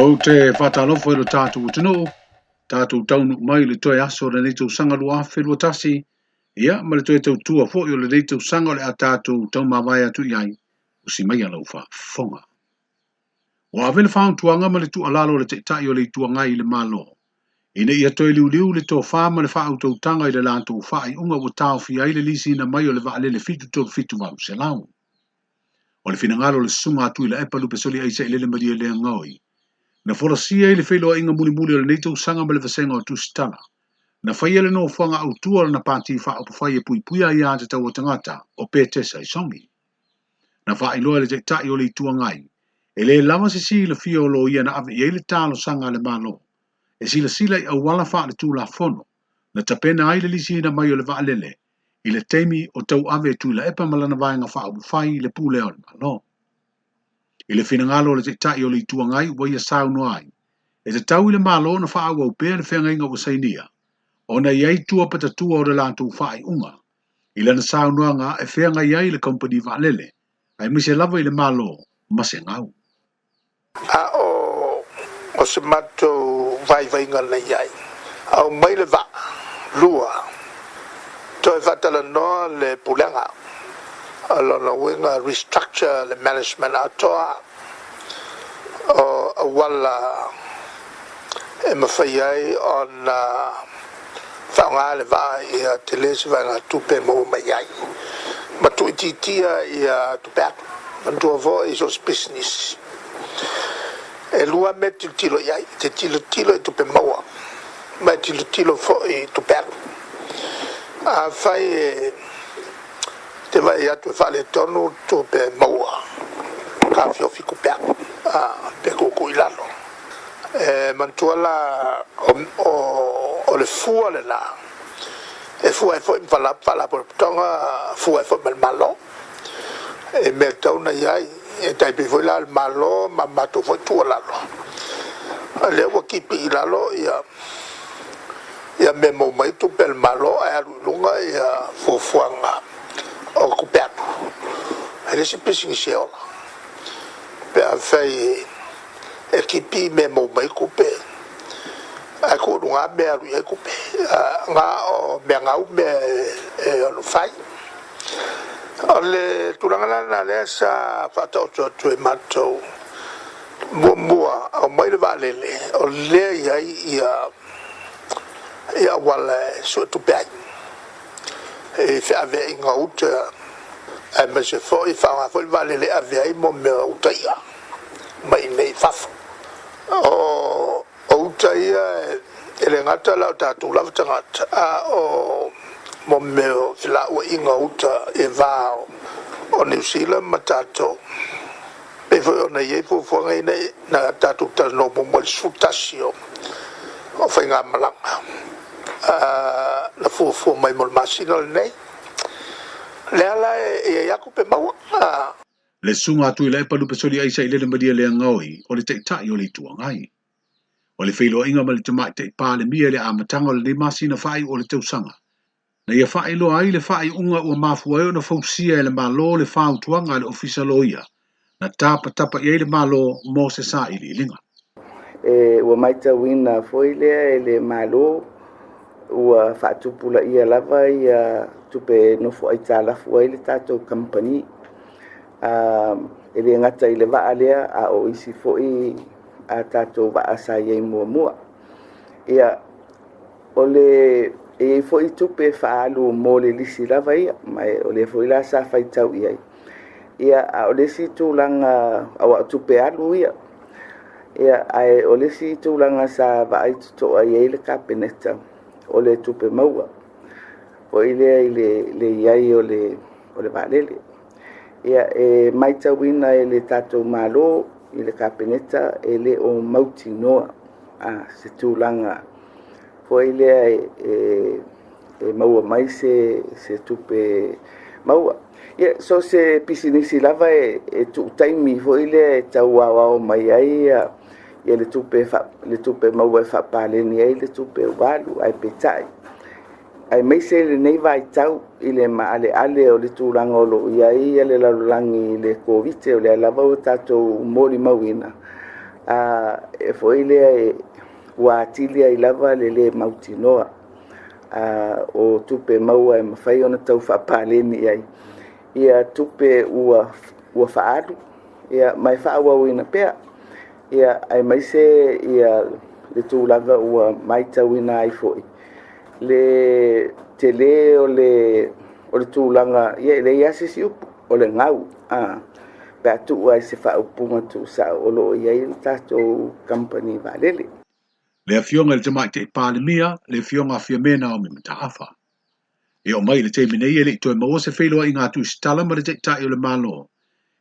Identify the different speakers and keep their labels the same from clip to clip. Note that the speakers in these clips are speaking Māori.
Speaker 1: O te whatalofo e lo tātou tino, tātou taunu mai le toi aso le nei tau sanga lua whenua tasi, ia, ma le toi tau tua fo i o le nei tau sanga le a tātou tau mawai atu iai, o si mai alau wha fonga. O a vele whaang tuanga ma le tu alalo le te tai o le tuanga i le malo. Ine ia toi liu le tō whama le wha tau tanga i le lātou wha i unga o tāo fia i le lisi ina mai o le wha le fitu tō fitu wau se lau. O le finangalo le sunga atu i le epa lupe soli aisa i le maria le ngoi. Na forosia i le wheloa inga muli o le neitau sanga ma le vasenga o tusitala. Na whaia le no whanga au tua na pāti wha o pawhai e puipuia i a te tau o tangata o pētesa i songi. Na wha iloa le te tai o le tua ngai. E le lama se si le fia o lo ia na ave i le talo sanga le malo. E sila i au wala wha le tūla fono. Na tapena ai le lisi na mai o le vaalele. I le teimi o tau ave tu la epa malana vaenga wha o pawhai le pūle o le malo. I le finangalo le te tai o le tua ngai wa ia sau no ai. E te tau i le malo na wha au pēr le whenga inga o sainia. O na iai tua pata tua o le lātou wha i unga. I le na sau noa ngā e whenga iai le company vaalele. Ai mise lava i le malo mase ngau.
Speaker 2: O se mato vai ngana iai. Au mai le va lua. Toi fatala noa le pulenga. Alona winga restructure le management atoa o wala e mawhaiai on whaonga le vaa i a te lesi vanga tupe mo mai ai ma tu ititia i a tupe atu ma tu avo i sos business e lua me tilo iai te tilo i tupe maua ma tilo fo i tupe atu a whai e te vai atu e whale tonu tu pe maua ka fio fiku pea pe kuku ilano mantuala o le fua le la e fua e fo whala por tonga fua e fo mal malo e me tauna iai e tai pe fo la malo ma matu fo tu lalo le wa kipi ilalo ia me mo mai tu pel malo e lunga ia fo fuanga o kupeatu. Ele se pisi se ola. Pe a fai ekipi me mo mai kupe. A ko lunga be a ru kupe. Nga o be nga u be o fai. Ole tulanga na le sa fato to e mato. Mua o mai le valele. O le ia wala so tu pe. E fe ave inga uta e me se fo i fa fo vale le ave ai mo me uta ia mai nei faf o uta ia e le ngata la ta tu la tanga o mo me fila o inga uta e va o New Zealand matato pe fo na ye fo ngai nei na ta tu ta no mo sutasio o fa nga malanga la fu mai mol masino nei le ala e yaku pe mau
Speaker 1: le sunga tu le pa lupe soli aisa i le madia le ngoi o le te tai o le tua ngai o le feilo inga mal te mai te pa le mia le amatanga le masina fai o le tau sanga na ia fai lo ai le fai unga o mafu ai na fausia le malo le fau tuanga le ofisa loia na tapa i le malo mo se sa i linga
Speaker 3: o mai ta wina foi le malo ua whaatupula ia lava ia tupe nofo ai tālafu ai le tātou company e le ngata i le waa lea a o isi foi a tātou waa sa iei mua ia o le e foi tupe whaalu mo le lisi lava ia mai o le foi la sa whaitau iai ia a o le si tūlanga awa tupe alu ia ai o le si tūlanga sa wa ai tutoa iei le kapeneta o le tupe maua o ile iai o le valele ia e maita wina e le tatou malo i le kapeneta e le o mauti noa se tūlanga po ile e maua mai se tupe maua ia so se pisinisi lava e tu taimi fo ile tau awao mai ai ia le tupe maua e whapaleni ai le tupe walu ai petai ai mai se le nei vai tau i le maale ale o le tūranga o lo ia le lalulangi le kovite o le lava o tātou mori mawina e foi le ua tili ai lava le mautinoa o tupe maua e mawhai ona tau whapaleni ai. Ia tupe ua whaaru, ia mai whaawawina pea, ia ai maise ia le tūlanga ua mai tauina ai foi. Le tele o le tūlanga, ia le iasisi upu, o le ngau, pe atu ua se whaupunga tu sa o lo ia tātou company valele.
Speaker 1: Le afionga le tamai te palemia, le afionga afia mena o me mataafa. E o mai le te minei e le itoe maua se whailoa i ngā tu stala ma le te tai o le malo.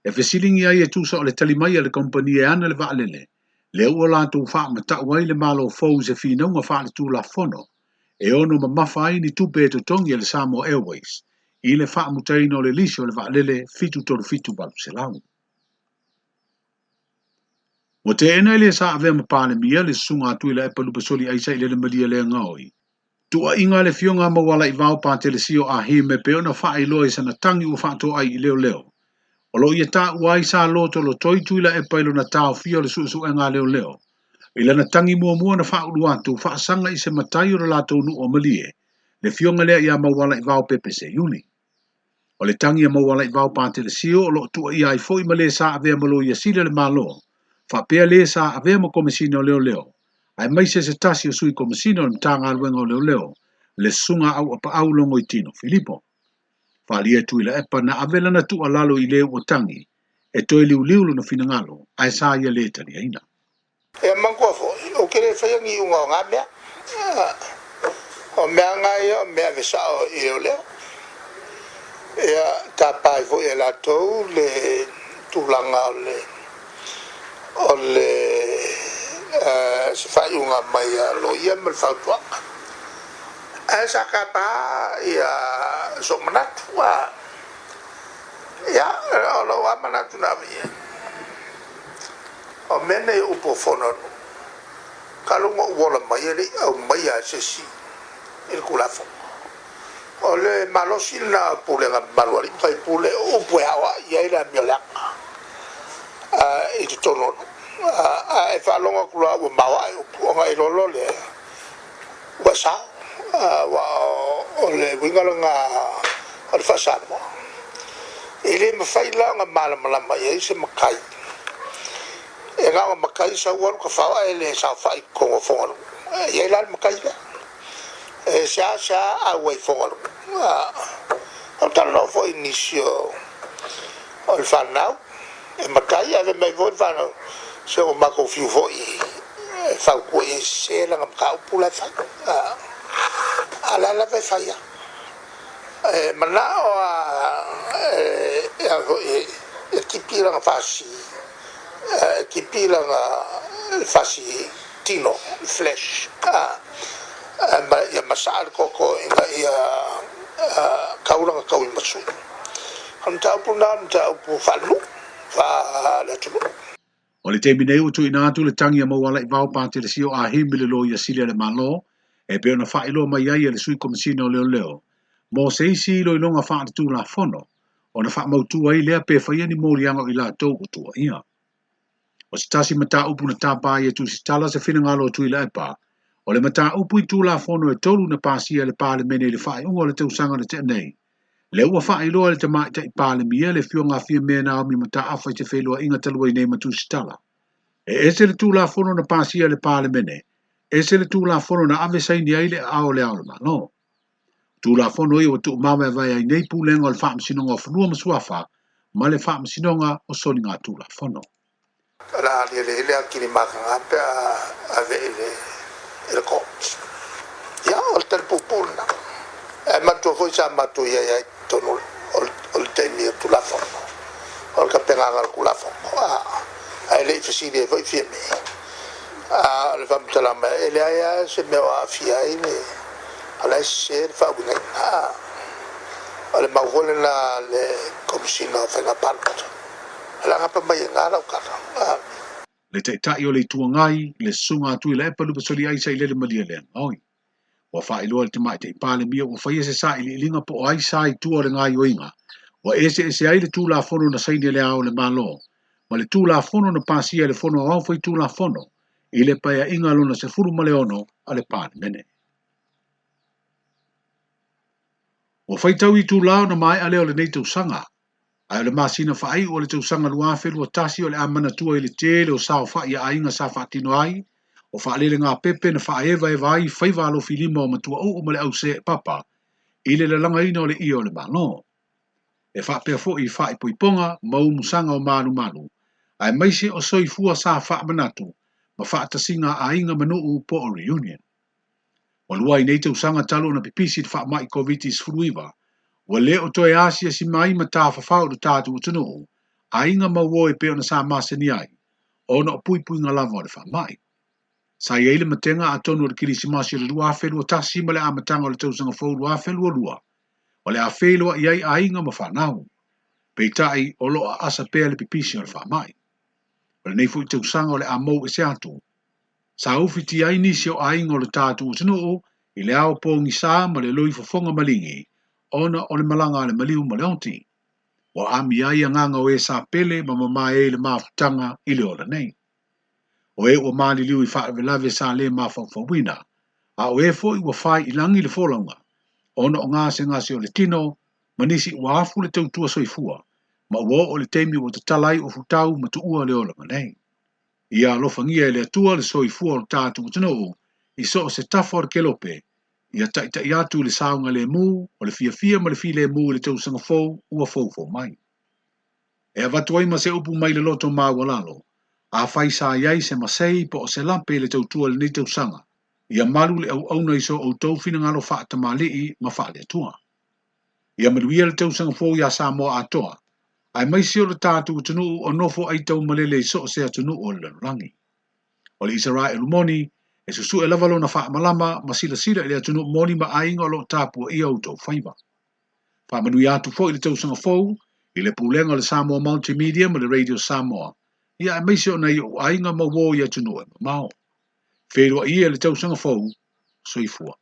Speaker 1: E whesilingi ai e tūsa o le talimai le kompani e ana le vaalele. Le ua lātou wha matau ai le malo fau se whinaunga wha le tū la fono. E ono ma mawha ai ni tupe e tutongi le Samoa Airways. I le wha mutaina o le lisi o le vaalele fitu toru fitu balu se lau. Mo te ena le sa avea ma palemia le sunga atu i la epa lupa soli aisa i le malia le ngaoi. Tua inga le fionga mawala i vau pa telesio a hi me peo na wha i loa i sana tangi u wha to ai i leo leo. O lo ia tā uai sa loto lo toi tuila e pailo na tau fio le susu e ngā leo leo. I lana tangi mua mua na wha ulu atu wha sanga i se matai o la nu o malie. Le fionga lea ia mawala i vau pepe se yuni. O le tangi a mawala i vau pa telesio o lo tua ia i foi ma le sa avea malo ia sile le malo. Wha pea le sa avea ma komisina o leo leo. Ai maise se tasi o sui komisina o mtanga alwenga o leo leo. Le sunga au apa au longo i tino Filipo. Whalia tuila epa na avela na tu alalo i leo o tangi. E toi liu liu lo na finangalo. Ai sa ia le tani aina.
Speaker 2: E mangua fo, o kere whaiangi unga o ngā mea. O mea ngai o mea vesa o i leo leo. Ea tā pai fo e la tau le tūlanga o le se whai unga mai lo ia mal whautuanga. E sa ka pa ia so manatu ia o lo a manatu na via. O mene upo fono kalunga uola mai ele au mai a sesi il kulafo. O le malosi na pule nga maluari kai pule upo hawa ia ila miolanga. I te tono e whalonga kula ua mawa e upo nga i lolo le ua sao. O le wingalanga o le whasano. I le mawhaila nga malamalama i se makai. E ngā makai sa uaru ka whawa e le sa whai kongo whongaru. I la makai le. E sa a wai whongaru. O tala fo inisi o le whanau. E makai ave mai voi whanau. Se o mako fiu fo i whau kua e se langa maka upula whai. Ala la vai faia. Mana o kipira nga fasi. Kipira nga fasi tino, flesh. Ia masar koko inga ia kauranga kaui masu. Hanta upu na, hanta upu falu. Fa la tulu.
Speaker 1: O le te minei utu inatu le tangi a mawala i vau pa telesio a himbi le lo ia sile le malo. E peo na whaelo mai ai le sui komisina o leo leo. Mo se isi ilo ilonga wha tu la fono. O na wha mautu ai lea pe whaia ni mori anga i la tau o tua ia. O se tasi mata upu na tapa ia tu si tala se whina ngalo tu i la epa. O le mata upu i tu la fono e tolu na pasia le pale mene le whae unga le tau sanga na te nei. Le ua whae loa le tamai te i pale mia le fionga fia mena au mi mata afa i te whelua inga talua i nei matu si tala. E ese le tu la fono na pasia le pale mene. E se le tū la fono na ave sai ni aile ao le ao le malo. Tū la fono i o tu mawe vai ai nei pūlenga o le whaam sinonga o whanua masuafa, ma le whaam sinonga o soli ngā tū la fono.
Speaker 2: La le akini makanga pe ave ele kops. Ya o le pupuna. E matu foi sa matu ia tonu o le teni tu la fono. O le kapenga ngal ku la fono. Ai le fisile foi fieme. Le femme de la mère, elle a se met à fier, elle a essayé de faire une elle m'a volé comme si non fait la part. Elle a pas mal ngala au cara.
Speaker 1: Le te tai o le tuangai, le sunga atu i le epa lupa soli aisa i le malia le ngoi. Wa wha iloa le te mai te i pale mia, wa whaia se sa i le ilinga po aisa i tua le ngai o inga. Wa ese ai le tū la fono na saini le ao le malo. ma le tū la fono na pāsia le fono au fai tū la fono, i le paia inga lona se furu ma le ono a le pāne mene. O fai tau i tū lao na mai a leo le nei tau sanga, ai o le masina whaai o le tau sanga lua whelua tasi o le amana tua i le tele o sao whai a inga sa whaatino ai, o whaalele ngā pepe na whaewa e vai whaiva alo filima o matua o ma le au se papa, i le langa ina o le ia o le malo. E whaapea fo i whae poiponga, mau musanga o manu manu, ai maise o soifua sa wha manatu, ma whaatasinga a inga manu po o reunion. O lua i nei tau sanga talo na pipisi te wha mai COVID-19 furuiva, wa le o toi asia si mai ma tā whawhau do tātu o tunu, a inga maua e peo na sa masani ai, o na o pui ngā lava o le wha mai. Sa i eile matenga a tonu o le kiri si masi le lua whelua tasi ma le amatanga o le tau sanga fau lua whelua lua, o le a whelua i ai a inga ma whanau, pei tai o loa asa pea le pipisi o le wha mai. O le nei fu i tau sanga o le a mou e se atu, sa ufi ti ai nisi o a inga o le tātu o tunu, i le ao pōngi sa ma le loi fofonga malingi, ona o le malanga le maliu ma le onti. O ami ai a nganga o e sa pele ma mama e le mafutanga i le ola nei. O e o mali liu i whaarelave sa le mafawawina, a o e fo i wa whai i langi le folanga, ona o ngase o le tino, manisi ua afu le tautua soifua, ma ua o le teimi o te talai o futau ma tu ua le ola nei. Ia alofangia le atua le soifua o tātu o tano, i so o se tafo o kelope, ia taita i atu le saunga le mu, o le fia ma le fi le mu le tau sanga fau, ua fau mai. E avatu ai ma se upu mai le loto mawalalo, a fai sa iai se masei po o se lampe le tau tua le nei tau sanga, ia malu le au auna iso o tau fina ngalo wha tamali ma wha le atua. Ia maluia le tau sanga fau ia sa moa atoa, ai mai si o le tātu tunu o nofo ai tau malele iso o se atunu o le rangi. O le Israel moni, e susu e lavalo na wha malama ma sila ele atunu moni ma ainga o lo tāpua ia o tau whaiva. Wha manui atu fo i le tau sanga fau, i le pulenga le Samoa Multimedia ma le Radio Samoa, ia e maise o nei o ainga ma wo ia tunu e mao. Wherua ia le tau sanga fau, soifua.